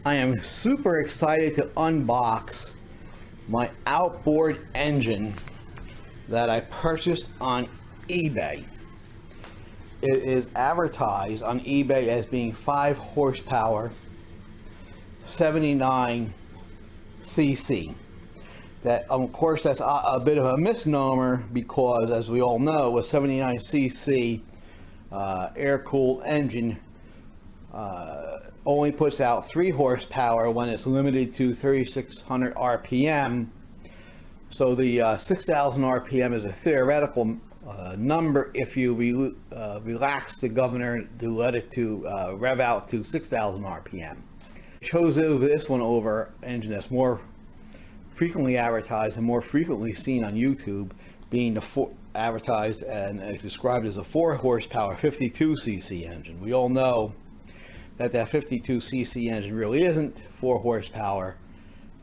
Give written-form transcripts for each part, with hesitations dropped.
I am super excited to unbox my outboard engine that I purchased on eBay. It is advertised on eBay as being 5 horsepower, 79 cc. That, of course, that's a bit of a misnomer because, as we all know, a 79 cc air-cooled engine only puts out 3 horsepower when it's limited to 3600 RPM. So the 6000 RPM is a theoretical number if you relax the governor to let it rev out to 6000 RPM. I chose this one over engine that's more frequently advertised and more frequently seen on YouTube, being advertised and described as a 4 horsepower 52 cc engine. We all know that 52 cc engine really isn't 4 horsepower.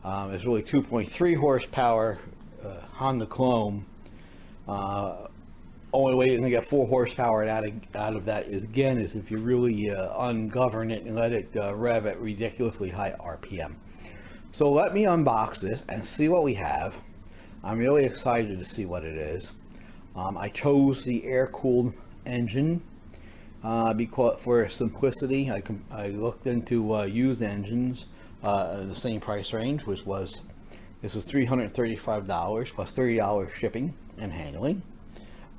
It's really 2.3 horsepower Honda clone. Only way you're going to get 4 horsepower out of that is if you really ungovern it and let it rev at ridiculously high RPM. So let me unbox this and see what we have. I'm really excited to see what it is. I chose the air-cooled engine because for simplicity. I looked into used engines in the same price range, which was $335 plus $30 shipping and handling,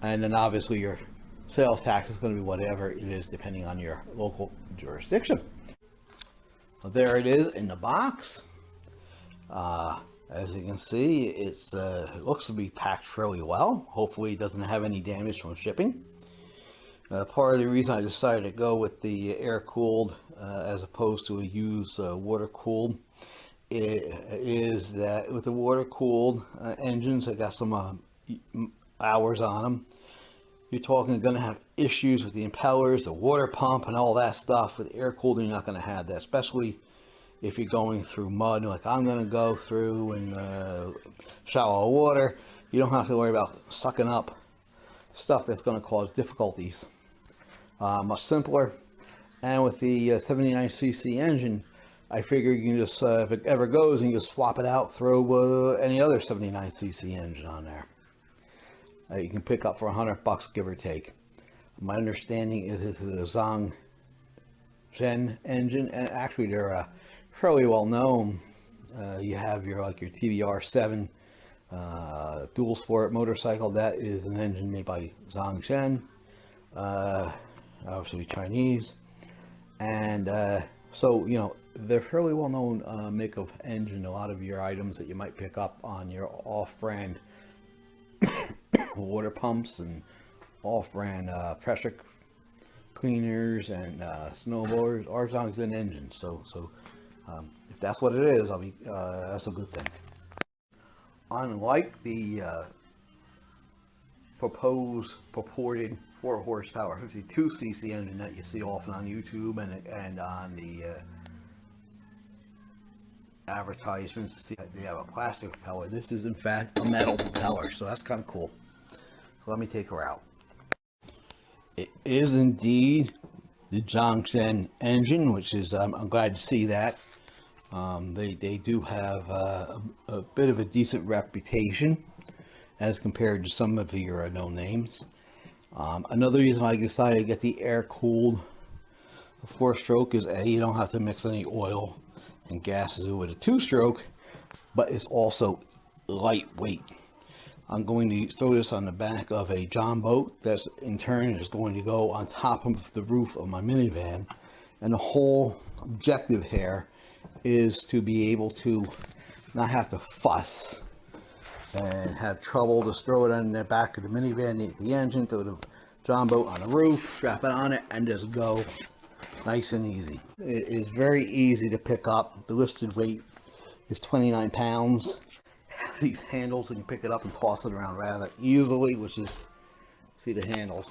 and then obviously your sales tax is going to be whatever it is depending on your local jurisdiction. So there it is in the box. As you can see, it looks to be packed fairly well. Hopefully it doesn't have any damage from shipping. Part of the reason I decided to go with the air-cooled as opposed to a used water-cooled is that with the water-cooled engines that got some hours on them, you're talking going to have issues with the impellers, the water pump, and all that stuff. With air-cooled, you're not going to have that, especially if you're going through mud like I'm going to go through and shallow water. You don't have to worry about sucking up stuff that's going to cause difficulties. Much simpler. And with the 79 cc engine, I figure you can just if it ever goes, and you just swap it out, throw any other 79 cc engine on there. You can pick up for $100 give or take. My understanding is it's a Zongshen engine, and actually they're fairly well known. You have your TBR7 dual sport motorcycle. That is an engine made by Zongshen, obviously Chinese, and so they're fairly well known make of engine. A lot of your items that you might pick up on your off-brand water pumps and off-brand pressure cleaners and snowboarders are Zongshen engines. So if that's what it is, that's a good thing. Unlike the purported 4 horsepower 52 cc engine that you see often on YouTube and on the advertisements, see they have a plastic propeller. This is in fact a metal propeller, so that's kind of cool. So let me take her out. It is indeed the Zongshen engine, which is I'm glad to see that. They do have a bit of a decent reputation as compared to some of your known names. Another reason I decided to get the air-cooled 4-stroke is you don't have to mix any oil and gases with a 2-stroke, but it's also lightweight. I'm going to throw this on the back of a John boat that's in turn is going to go on top of the roof of my minivan, and the whole objective here is to be able to not have to fuss and have trouble. Just throw it on the back of the minivan, the engine, throw the John boat on the roof, strap it on it, and just go nice and easy. It is very easy to pick up. The listed weight is 29 pounds. These handles, you can pick it up and toss it around rather easily, which is, see the handles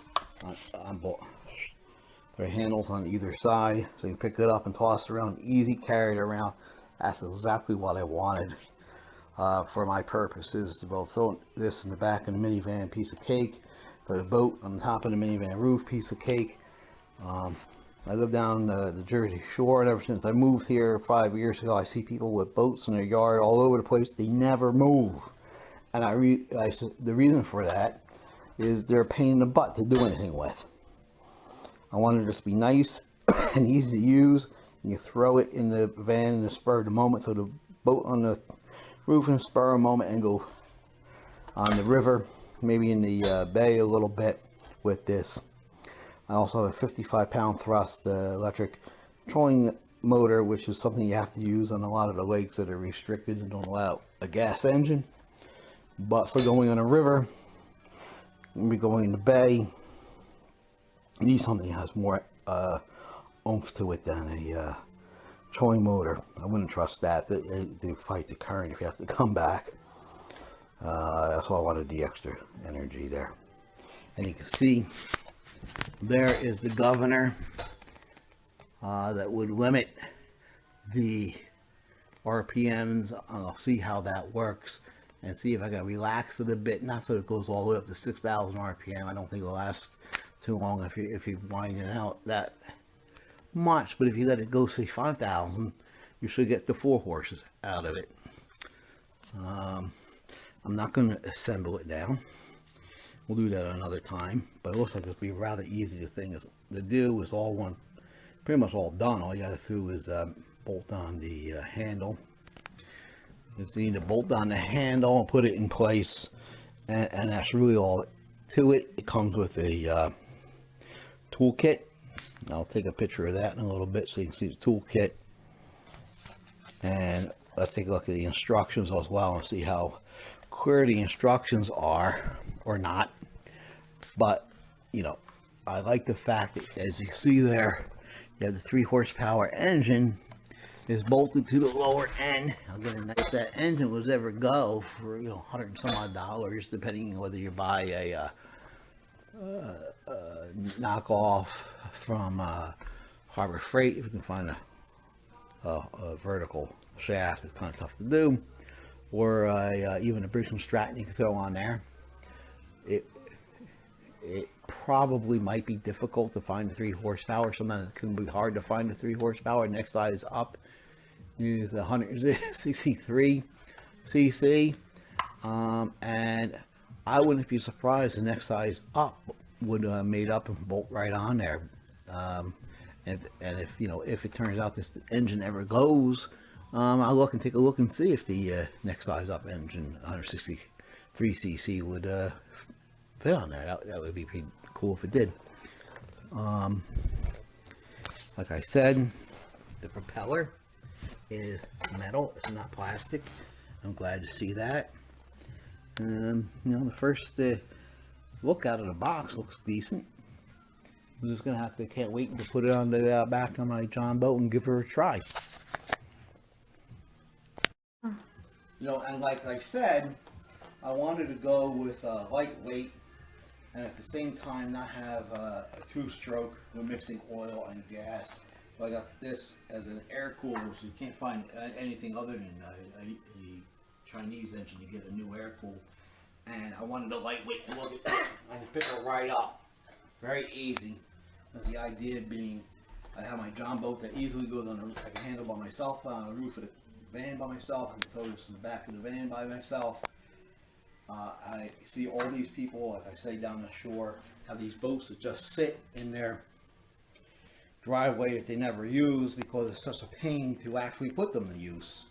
on both. There are handles on either side, so you pick it up and toss it around, easy, carry it around. That's exactly what I wanted for my purposes, to both throw this in the back of the minivan, piece of cake, for the boat on top of the minivan roof, piece of cake. I live down the Jersey Shore, and ever since I moved here 5 years ago, I see people with boats in their yard all over the place. They never move, and the reason for that is they're a pain in the butt to do anything with. I want it to just be nice and easy to use. You throw it in the van in the spur of the moment, throw the boat on the roof in the spur of the moment, and go on the river, maybe in the bay a little bit with this. I also have a 55-pound thrust electric trolling motor, which is something you have to use on a lot of the lakes that are restricted and don't allow a gas engine. But for going on a river, maybe going in the bay, you need something that has more oomph to it than a trolling motor. I wouldn't trust that. They fight the current if you have to come back. That's why I wanted the extra energy there. And you can see there is the governor that would limit the RPMs. I'll see how that works and see if I can relax it a bit, not so it goes all the way up to 6,000 RPM. I don't think it'll last too long if you wind it out that much, but if you let it go, say 5,000, you should get the 4 horses out of it. I'm not going to assemble it now. We'll do that another time, but it looks like it'll be rather easy to do. Is all one, pretty much all done. All you got to do is bolt on the handle. Just need to bolt on the handle and put it in place, and that's really all to it. It comes with a toolkit. I'll take a picture of that in a little bit so you can see the toolkit. And let's take a look at the instructions as well and see how clear the instructions are or not. But you know, I like the fact that, as you see there, you have the 3 horsepower engine is bolted to the lower end. Again, if that engine was ever go for, you know, $100 and some odd, depending on whether you buy a knockoff from Harbor Freight, if you can find a vertical shaft, it's kind of tough to do, or even a Briggs & Stratton you can throw on there. It probably might be difficult to find the 3 horsepower. Sometimes it can be hard to find the 3 horsepower. Next size up is 163 cc, and I wouldn't be surprised the next size up would made up and bolt right on there. And if you know, if it turns out this engine ever goes, I'll look and take a look and see if the next size up engine 163 cc would fit on there. That would be pretty cool if it did. Like I said, the propeller is metal, it's not plastic. I'm glad to see that. You know, the first look out of the box looks decent. I'm just gonna have to, can't wait to put it on the back of my John boat and give her a try. You know, and like I said, I wanted to go with lightweight, and at the same time not have a 2-stroke with mixing oil and gas. So I got this as an air cooler, so you can't find anything other than a Chinese engine. You get a new air cool, and I wanted a lightweight look. I can pick her right up, very easy. And the idea being, I have my John boat that easily goes on. I can handle by myself, on the roof of the van by myself. I can throw this in the back of the van by myself. I see all these people, like I say, down the shore, have these boats that just sit in their driveway that they never use because it's such a pain to actually put them to use.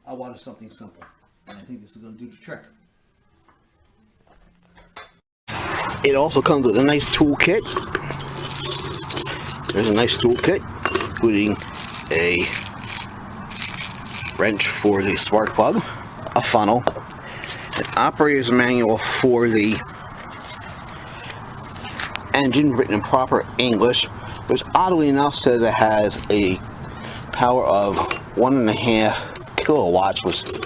I wanted something simple, and I think this is going to do the trick. It also comes with a nice toolkit. There's a nice toolkit, including a wrench for the spark plug, a funnel, an operator's manual for the engine written in proper English, which oddly enough says it has a power of 1.5 kilowatts, which is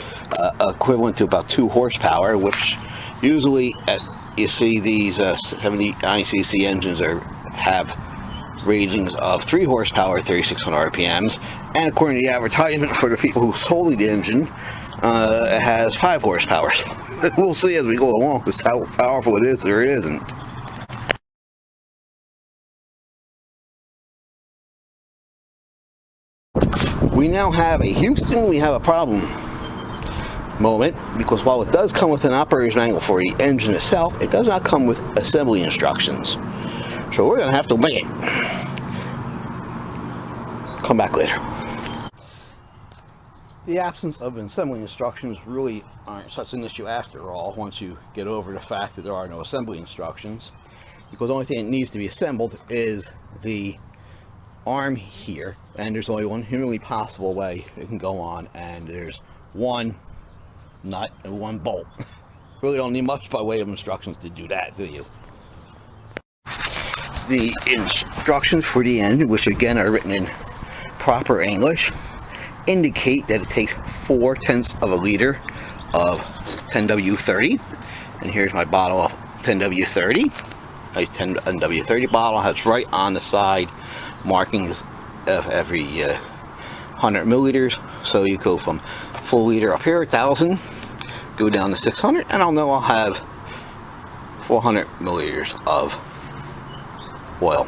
equivalent to about 2 horsepower, which usually you see these 79 cc engines have ratings of 3 horsepower, 3,600 RPMs, and according to the advertisement for the people who sold the engine, it has 5 horsepower. We'll see as we go along just how powerful it is or it isn't. we now have a Houston, we have a problem moment, because while it does come with an operator's manual for the engine itself, it does not come with assembly instructions. So we're going to have to wing it. Come back later. The absence of assembly instructions really aren't such an issue after all, once you get over the fact that there are no assembly instructions, because the only thing that needs to be assembled is the arm here, and there's only one humanly possible way it can go on, and there's one nut and one bolt. Really don't need much by way of instructions to do that, do you? The instructions for the engine, which again are written in proper English, indicate that it takes 4/10 of a liter of 10W30, and here's my bottle of 10W30. A 10W30 bottle has right on the side markings of every 100 milliliters. So you go from full liter up here, 1,000, go down to 600, and I'll know I'll have 400 milliliters of oil.